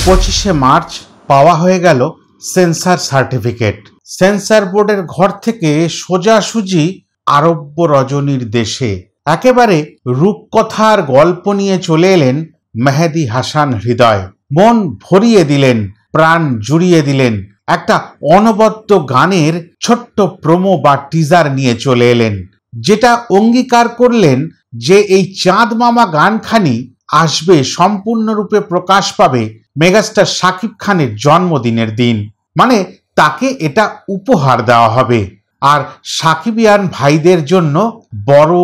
পঁচিশে মার্চ পাওয়া হয়ে গেল সেন্সার সার্টিফিকেট। সেন্সার বোর্ডের ঘর থেকে সোজাসুজি আরব্য রজনীর দেশে একেবারে রূপকথার গল্প নিয়ে চলে এলেন মেহেদী হাসান হৃদয়। মন ভরিয়ে দিলেন, প্রাণ জুড়িয়ে দিলেন। একটা অনবদ্য গানের ছোট্ট প্রোমো বা টিজার নিয়ে চলে এলেন, যেটা অঙ্গীকার করলেন যে এই চাঁদ মামা গানখানি আসবে, সম্পূর্ণরূপে প্রকাশ পাবে মেগাস্টার শাকিব খানের জন্মদিনের দিন। মানে তাকে এটা উপহার দেওয়া হবে, আর সাকিবিয়ান ভাইদের জন্য বড়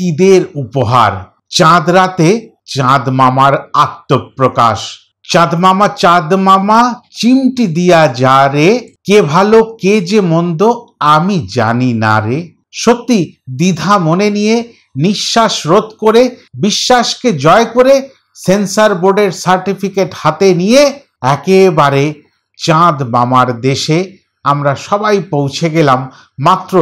ঈদের উপহার। চাঁদ রাতে চাঁদ মামার আত্মপ্রকাশ। চাঁদ মামা চিমটি দিয়া যা রে, কে ভালো কে যে মন্দ আমি জানি না রে। সত্যি দ্বিধা মনে নিয়ে, নিঃশ্বাস রোধ করে, বিশ্বাসকে জয় করে সেন্সার বোর্ডের সার্টিফিকেট হাতে নিয়ে একেবারে চাঁদ মামার দেশে আমরা সবাই পৌঁছে গেলাম মাত্র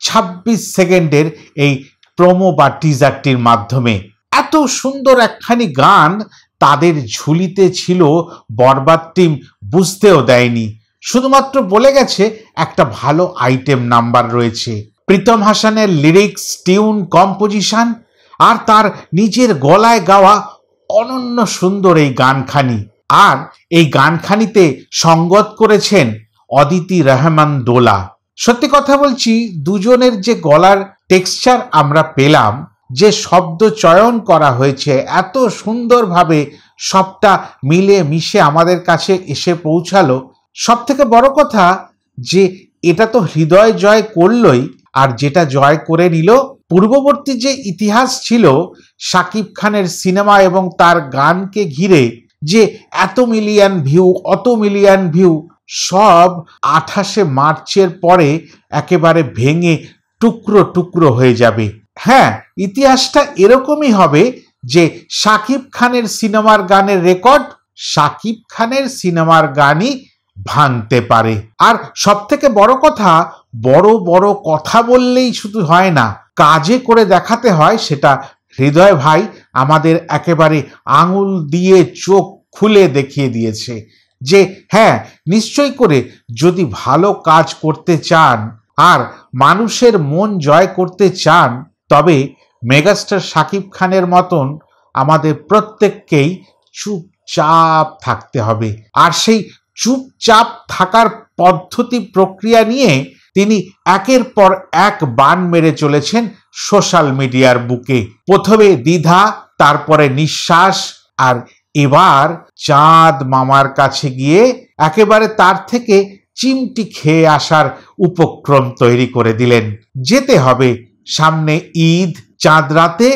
২৬ সেকেন্ডের এই প্রোমো বা টিজারটির মাধ্যমে। এত সুন্দর একখানি গান তাদের ঝুলিতে ছিল, বরবাদ টিম বুঝতেও দেয়নি। শুধুমাত্র বলে গেছে একটা ভালো আইটেম নাম্বার রয়েছে। প্রীতম হাসানের লিরিক্স, টিউন, কম্পোজিশন আর তার নিজের গলায় গাওয়া অনন্য সুন্দর এই গানখানি। আর এই গানখানিতে সঙ্গত করেছেন অদিতি রহমান দোলা। সত্যি কথা বলছি, দুজনের যে গলার টেক্সচার আমরা পেলাম, যে শব্দ চয়ন করা হয়েছে, এত সুন্দরভাবে সবটা মিলে মিশে আমাদের কাছে এসে পৌঁছালো। সব থেকে বড় কথা যে এটা তো হৃদয় জয় করলই, আর যেটা জয় করে নিল পূর্ববর্তী যে ইতিহাস ছিল শাকিব খানের সিনেমা এবং তার গানকে ঘিরে, যে এত মিলিয়ন ভিউ, অত মিলিয়ন ভিউ, সব ২৮শে মার্চের পরে একেবারে ভেঙে টুকরো টুকরো হয়ে যাবে। হ্যাঁ, ইতিহাসটা এরকমই হবে যে শাকিব খানের সিনেমার গানের রেকর্ড শাকিব খানের সিনেমার গানই ভাঙতে পারে। আর সব থেকে বড় কথা, বড় বড় কথা বললেই শুধু হয় না, কাজে করে দেখাতে হয়। সেটা হৃদয় ভাই আমাদের একেবারে আঙুল দিয়ে চোখ খুলে দেখিয়ে দিয়েছে যে হ্যাঁ, নিশ্চয় করে যদি ভালো কাজ করতে চান আর মানুষের মন জয় করতে চান, তবে মেগাস্টার শাকিব খানের মতন আমাদের প্রত্যেককেই চুপচাপ থাকতে হবে। আর সেই চুপচাপ থাকার পদ্ধতি প্রক্রিয়া নিয়ে তিনি একের পর এক বান মেরে চলেছেন সোশ্যাল মিডিয়ার বুকে। প্রথমে দ্বিধা, তারপরে নিঃশ্বাস, আর এবার চাঁদ মামার কাছে গিয়ে একেবারে তার থেকে চিমটি খেয়ে আসার উপক্রম তৈরি করে দিলেন। যেতে হবে সামনে ঈদ, চাঁদ রাতে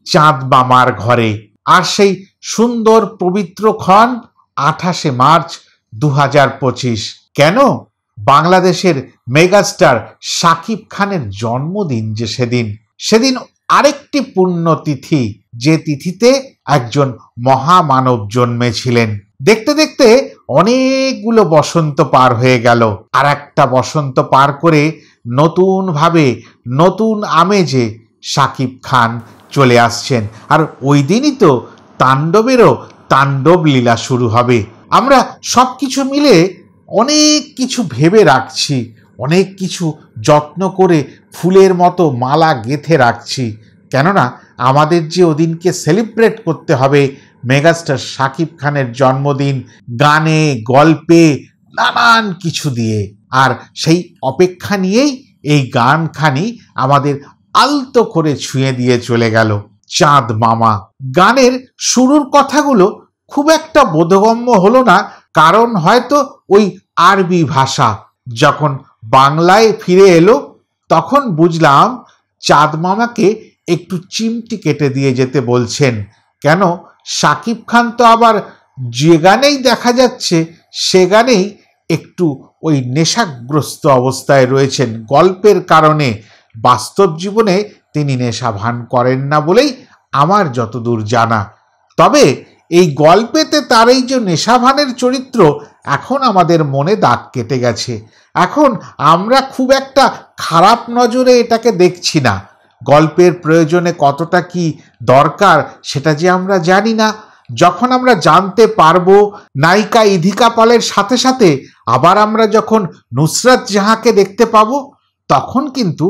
চাঁদ মামার ঘরে। আর সেই সুন্দর পবিত্র ক্ষণ ২৮শে মার্চ ২০২৫। কেন? বাংলাদেশের মেগাস্টার শাকিব খানের জন্মদিন যে সেদিন আরেকটি পুণ্যতিথি, যে তিথিতে একজন মহামানব জন্মেছিলেন। দেখতে দেখতে অনেকগুলো বসন্ত পার হয়ে গেল, আর একটা বসন্ত পার করে নতুন ভাবে, নতুন আমেজে শাকিব খান চলে আসছেন। আর ওই দিনই তো তাণ্ডবেরও তাণ্ডব লীলা শুরু হবে। আমরা সব কিছু মিলে অনেক কিছু ভেবে রাখছি, অনেক কিছু যত্ন করে ফুলের মতো মালা গেঁথে রাখছি, কেননা আমাদের যে ওদিনকে সেলিব্রেট করতে হবে মেগাস্টার শাকিব খানের জন্মদিন, গানে, গল্পে, নানান কিছু দিয়ে। আর সেই অপেক্ষা নিয়েই এই গানখানি আমাদের আলতো করে ছুঁয়ে দিয়ে চলে গেল চাঁদ মামা। গানের শুরুর কথাগুলো খুব একটা বোধগম্য হলো না, কারণ হয়তো ওই আরবি ভাষা। যখন বাংলায় ফিরে এলো তখন বুঝলাম চাঁদ মামাকে একটু চিমটি কেটে দিয়ে যেতে বলছেন। কেন? শাকিব খান তো আবার যে গানেই দেখা যাচ্ছে সে গানেই একটু ওই নেশাগ্রস্ত অবস্থায় রয়েছেন। গল্পের কারণে, বাস্তব জীবনে তিনি নেশা ভান করেন না বলেই আমার যতদূর জানা। তবে এই গল্পেতে তার এই যে নেশাভানের চরিত্র এখন আমাদের মনে দাগ কেটে গেছে। এখন আমরা খুব একটা খারাপ নজরে এটাকে দেখছি না। গল্পের প্রয়োজনে কতটা কি দরকার সেটা যে আমরা জানি না। যখন আমরা জানতে পারবো নায়িকা ইধিকা পলের সাথে সাথে আবার আমরা যখন নুসরাত জাহাঁকে দেখতে পাবো, তখন কিন্তু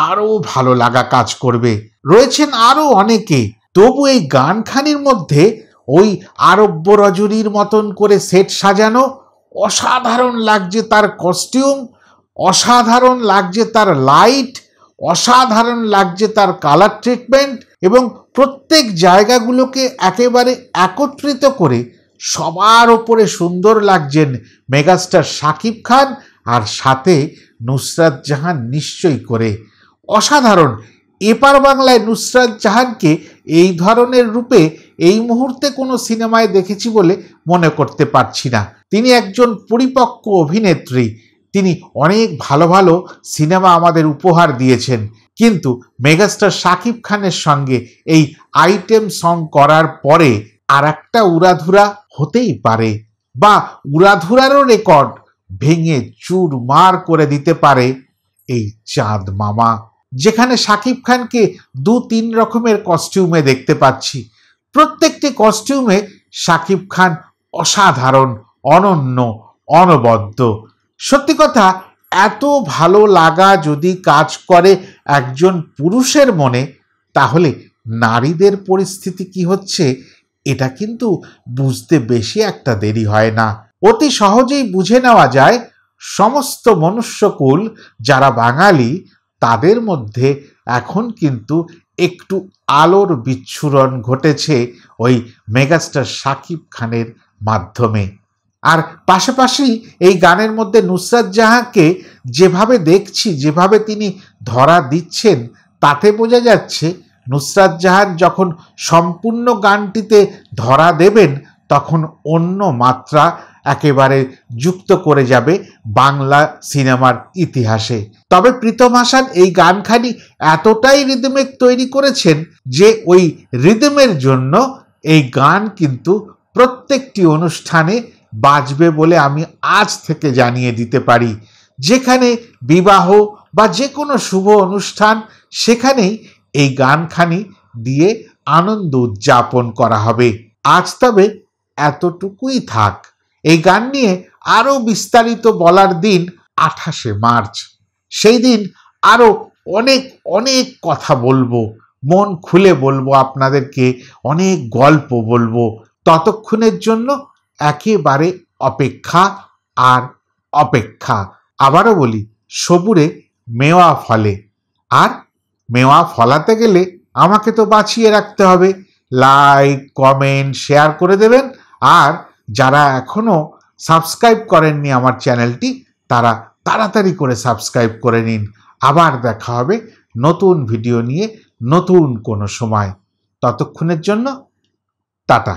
আরো ভালো লাগা কাজ করবে। রয়েছেন আরো অনেকে, তবু এই গানখানির মধ্যে ওই আরব্য রজনীর মতন করে সেট সাজানো, অসাধারণ লাগছে তার কস্টিউম, অসাধারণ লাগছে তার লাইট, অসাধারণ লাগছে তার কালার ট্রিটমেন্ট, এবং প্রত্যেক জায়গাগুলোকে একেবারে একত্রিত করে সবার ওপরে সুন্দর লাগছেন মেগাস্টার শাকিব খান, আর সাথে নুসরাত জাহান নিশ্চয়ই করে। অসাধারণ। এপার বাংলায় নুসরাত জাহানকে এই ধরনের রূপে এই মুহূর্তে কোনো সিনেমায় দেখেছি বলে মনে করতে পারছি না। তিনি একজন পরিপক্ক অভিনেত্রী, তিনি অনেক ভালো ভালো সিনেমা আমাদের উপহার দিয়েছেন, কিন্তু মেগাস্টার শাকিব খানের সঙ্গে এই আইটেম সং করার পরে আর একটা উড়াধুরা হতেই পারে, বা উড়াধুরারও রেকর্ড ভেঙে চুরমার করে দিতে পারে এই চাঁদ মামা, যেখানে শাকিব খানকে 2-3 রকমের কস্টিউমে দেখতে পাচ্ছি। প্রত্যেকটি কস্টিউমে শাকিব খান অসাধারণ, অনন্য, অনবদ্য। সত্যি কথা, এত ভালো লাগা যদি কাজ করে একজন পুরুষের মনে, তাহলে নারীদের পরিস্থিতি কি হচ্ছে এটা কিন্তু বুঝতে বেশি একটা দেরি হয় না। অতি সহজেই বুঝে নেওয়া যায় সমস্ত মনুষ্যকুল যারা বাঙালি, তাদের মধ্যে এখন কিন্তু একটু আলোর বিচ্ছুরণ ঘটেছে ওই মেগাস্টার শাকিব খানের মাধ্যমে। আর পাশাপাশি এই গানের মধ্যে নুসরাত জাহাঁকে যেভাবে দেখছি, যেভাবে তিনি ধরা দিচ্ছেন, তাতে বোঝা যাচ্ছে নুসরাত জাহান যখন সম্পূর্ণ গানটিতে ধরা দেবেন, তখন অন্য মাত্রা একেবারে যুক্ত করে যাবে বাংলা সিনেমার ইতিহাসে। তবে প্রীতম হাসান এই গানখানি এতটাই রিদমিক তৈরি করেছেন যে ওই রিদমের জন্য এই গান কিন্তু প্রত্যেকটি অনুষ্ঠানে বাজবে বলে আমি আজ থেকে জানিয়ে দিতে পারি। যেখানে বিবাহ বা যে কোনো শুভ অনুষ্ঠান, সেখানেই এই গানখানি দিয়ে আনন্দ উদযাপন করা হবে। আজ তবে এতটুকুই থাক। এই গান নিয়ে আরো বিস্তারিত বলার দিন 28শে মার্চ। সেই দিন আরো অনেক অনেক কথা বলবো, মন খুলে বলবো আপনাদেরকে, অনেক গল্প বলবো। ততক্ষণের জন্য একেবারে অপেক্ষা আর অপেক্ষা। আবারও বলি, সবুরে মেওয়া ফলে, আর মেওয়া ফলাতে গেলে আমাকে তো বাঁচিয়ে রাখতে হবে। লাইক, কমেন্ট, শেয়ার করে দেবেন। আর যারা এখনো সাবস্ক্রাইব করেননি আমার চ্যানেলটি, তারা তাড়াতাড়ি করে সাবস্ক্রাইব করে নিন। আবার দেখা হবে নতুন ভিডিও নিয়ে নতুন কোনো সময়। ততক্ষণের জন্য টাটা।